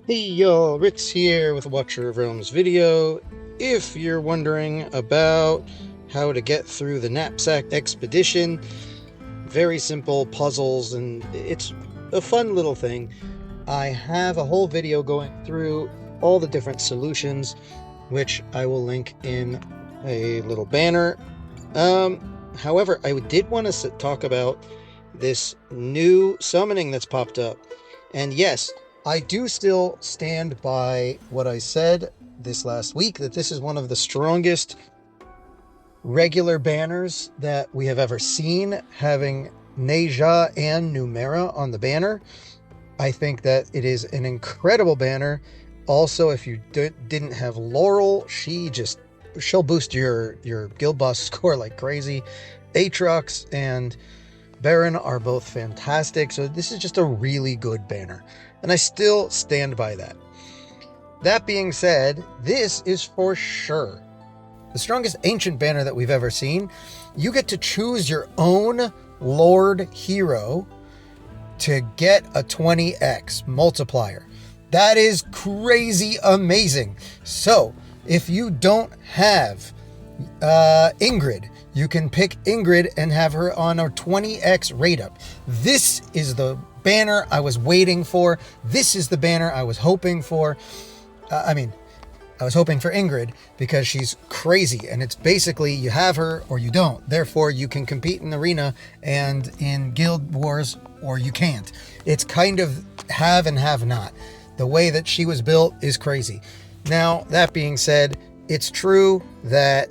Hey y'all, Ritz here with Watcher of Realms video. If you're wondering about how to get through the knapsack expedition, very simple puzzles and it's a fun little thing. I have a whole video going through all the different solutions, which I will link in a little banner. However, I did want to talk about this new summoning that's popped up. And yes, I do still stand by what I said this last week, that this is one of the strongest regular banners that we have ever seen, having Neja and Numera on the banner. I think that it is an incredible banner. Also, if you didn't have Laurel, she'll boost your guild boss score like crazy. Aatrox and Baron are both fantastic, so this is just a really good banner, and I still stand by that. That being said, this is for sure the strongest ancient banner that we've ever seen. You get to choose your own Lord hero to get a 20x multiplier. That is crazy amazing. So if you don't have Ingrid, you can pick Ingrid and have her on a 20x rate up. This is the banner I was waiting for. This is the banner I was hoping for. I was hoping for Ingrid because she's crazy, and it's basically you have her or you don't. Therefore, you can compete in arena and in guild wars, or you can't. It's kind of have and have not. The way that she was built is crazy. Now, that being said, it's true that...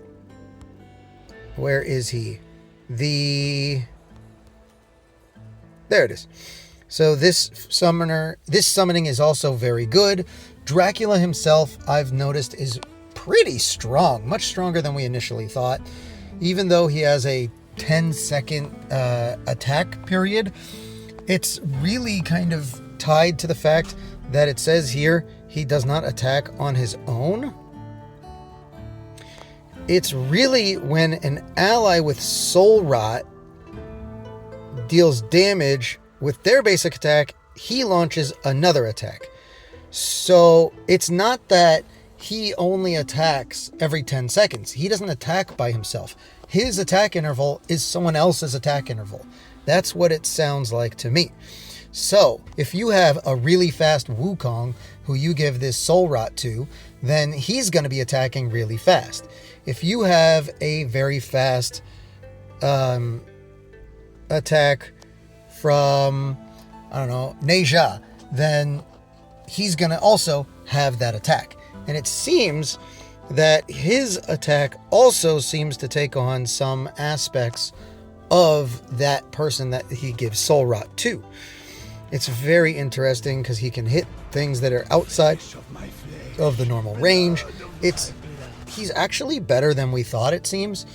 Where is he? There it is. So this summoning is also very good. Dracula himself, I've noticed, is pretty strong, much stronger than we initially thought. Even though he has a 10-second attack period, it's really kind of tied to the fact that it says here he does not attack on his own. It's really when an ally with Soul Rot deals damage with their basic attack, he launches another attack. So it's not that he only attacks every 10 seconds. He doesn't attack by himself. His attack interval is someone else's attack interval. That's what it sounds like to me. So if you have a really fast Wukong who you give this Soul Rot to, then he's going to be attacking really fast. If you have a very fast attack from, Neja, then he's going to also have that attack. And it seems that his attack also seems to take on some aspects of that person that he gives Soul Rot to. It's very interesting because he can hit things that are outside of the normal range. He's actually better than we thought, it seems.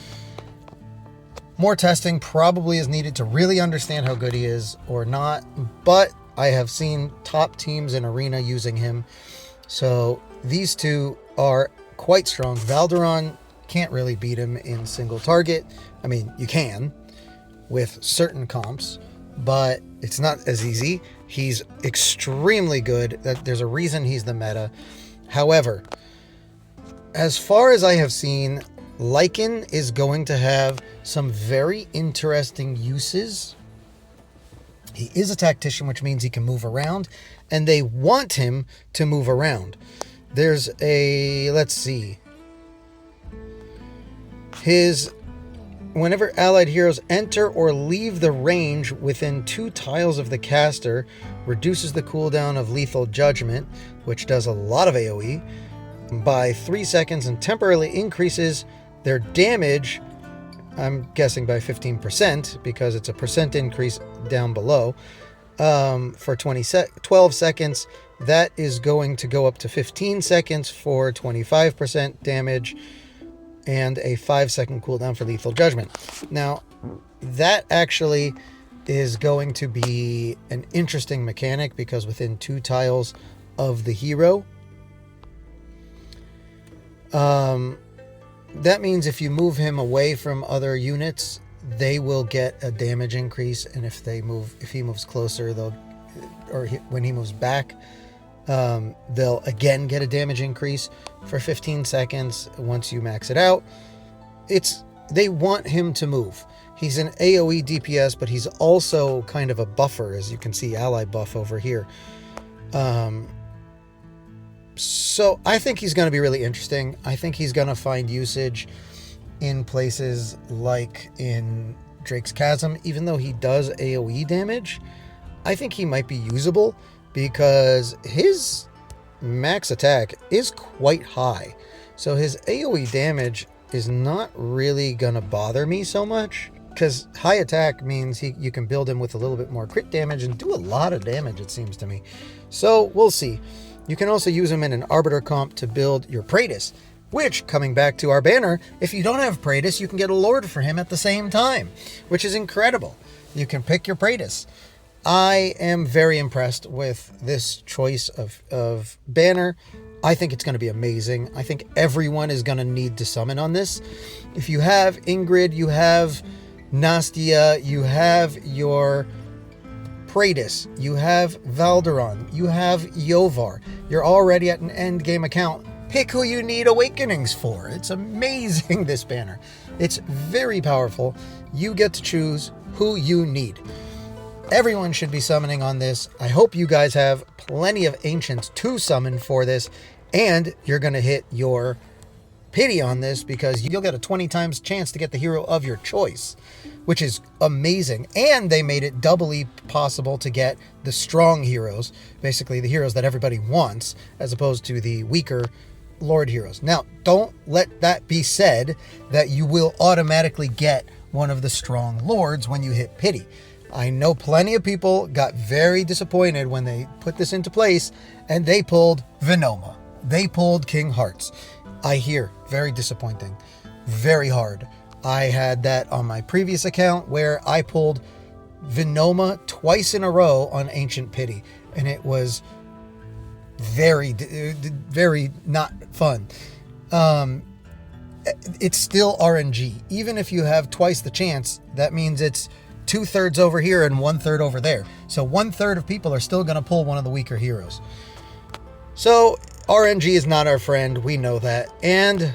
More testing probably is needed to really understand how good he is or not, but I have seen top teams in Arena using him. So these two are quite strong. Valderon can't really beat him in single target. I mean, you can with certain comps, but it's not as easy. He's extremely good. There's a reason he's the meta. However, as far as I have seen, Lyken is going to have some very interesting uses. He is a tactician, which means he can move around, and they want him to move around. There's let's see. Whenever allied heroes enter or leave the range within 2 tiles of the caster, reduces the cooldown of Lethal Judgment, which does a lot of AoE, by 3 seconds and temporarily increases their damage, I'm guessing by 15%, because it's a percent increase down below, for 12 seconds. That is going to go up to 15 seconds for 25% damage, and a 5-second cooldown for Lethal Judgment. Now, that actually is going to be an interesting mechanic, because within 2 tiles of the hero, that means if you move him away from other units, they will get a damage increase, and if he moves closer, when he moves back, They'll again get a damage increase for 15 seconds once you max it out. They want him to move. He's an AoE DPS, but he's also kind of a buffer, as you can see, ally buff over here. So I think he's going to be really interesting. I think he's going to find usage in places like in Drake's Chasm. Even though he does AoE damage, I think he might be usable because his max attack is quite high. So his AoE damage is not really going to bother me so much, because high attack means you can build him with a little bit more crit damage and do a lot of damage, it seems to me. So we'll see. You can also use him in an Arbiter comp to build your Praetus, which, coming back to our banner, if you don't have Praetus, you can get a Lord for him at the same time, which is incredible. You can pick your Praetus. I am very impressed with this choice of banner. I think it's going to be amazing. I think everyone is going to need to summon on this. If you have Ingrid, you have Nastia, you have your Praetus, you have Valderon, you have Yovar. You're already at an end game account. Pick who you need Awakenings for. It's amazing, this banner. It's very powerful. You get to choose who you need. Everyone should be summoning on this. I hope you guys have plenty of Ancients to summon for this, and you're going to hit your pity on this because you'll get a 20 times chance to get the hero of your choice, which is amazing. And they made it doubly possible to get the strong heroes, basically the heroes that everybody wants, as opposed to the weaker Lord heroes. Now, don't let that be said that you will automatically get one of the strong Lords when you hit pity. I know plenty of people got very disappointed when they put this into place and they pulled Venoma. They pulled King Hearts. I hear, very disappointing, very hard. I had that on my previous account where I pulled Venoma twice in a row on Ancient Pity, and it was very, very not fun. It's still RNG. Even if you have twice the chance, that means it's 2/3 over here and 1/3 over there. So 1/3 of people are still going to pull one of the weaker heroes. So RNG is not our friend. We know that. And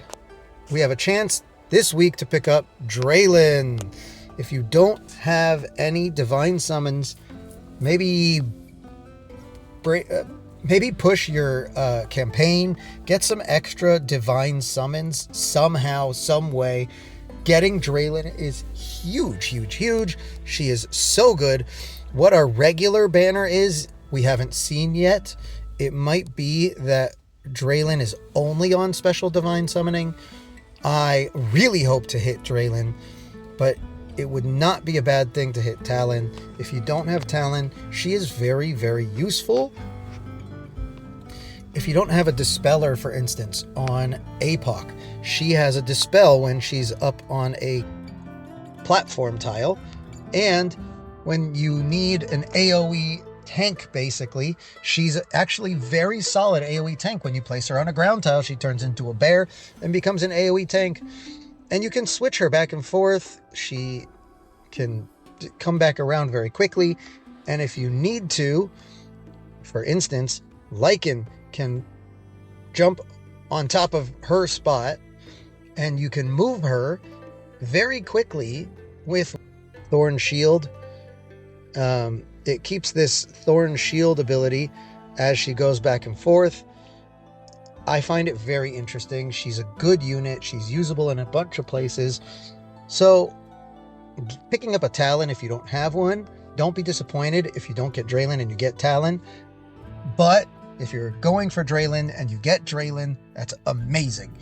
we have a chance this week to pick up Draelyn. If you don't have any divine summons, maybe push your campaign, get some extra divine summons somehow, some way. Getting Draelyn is huge, huge, huge. She is so good. What our regular banner is, we haven't seen yet. It might be that Draelyn is only on special divine summoning. I really hope to hit Draelyn, but it would not be a bad thing to hit Talin. If you don't have Talin, she is very, very useful. If you don't have a Dispeller, for instance, on APOC, she has a Dispel when she's up on a platform tile. And when you need an AoE tank, basically, she's actually very solid AoE tank. When you place her on a ground tile, she turns into a bear and becomes an AoE tank. And you can switch her back and forth. She can come back around very quickly. And if you need to, for instance, Lyken can jump on top of her spot and you can move her very quickly with Thorn Shield. It keeps this Thorn Shield ability as she goes back and forth. I find it very interesting. She's a good unit. She's usable in a bunch of places. So picking up a Talon if you don't have one, don't be disappointed if you don't get Draelyn and you get Talon. But if you're going for Draelyn and you get Draelyn, that's amazing.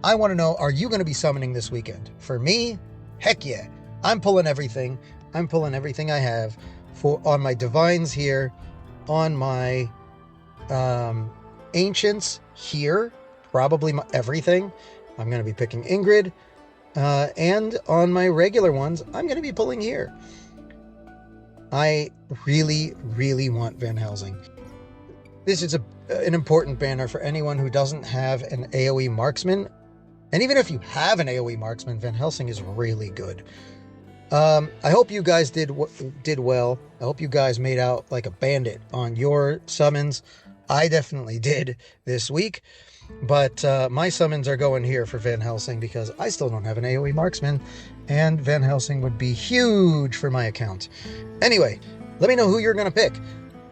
I want to know, are you going to be summoning this weekend? For me, heck yeah. I'm pulling everything. I'm pulling everything I have on my divines here, on my ancients here, probably everything. I'm going to be picking Ingrid. And on my regular ones, I'm going to be pulling here. I really, really want Van Helsing. This is an important banner for anyone who doesn't have an AoE marksman. And even if you have an AoE marksman, Van Helsing is really good. I hope you guys did well. I hope you guys made out like a bandit on your summons. I definitely did this week. But my summons are going here for Van Helsing because I still don't have an AoE marksman, and Van Helsing would be huge for my account. Anyway, let me know who you're going to pick.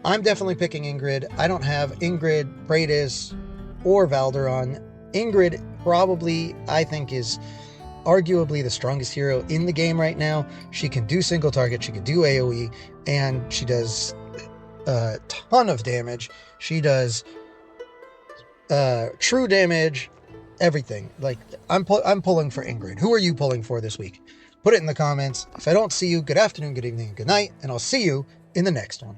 I'm definitely picking Ingrid. I don't have Ingrid, Bradis, or Valderon. Ingrid probably, I think, is arguably the strongest hero in the game right now. She can do single target, she can do AoE, and she does a ton of damage. She does true damage, everything. Like, I'm pulling for Ingrid. Who are you pulling for this week? Put it in the comments. If I don't see you, good afternoon, good evening, good night, and I'll see you in the next one.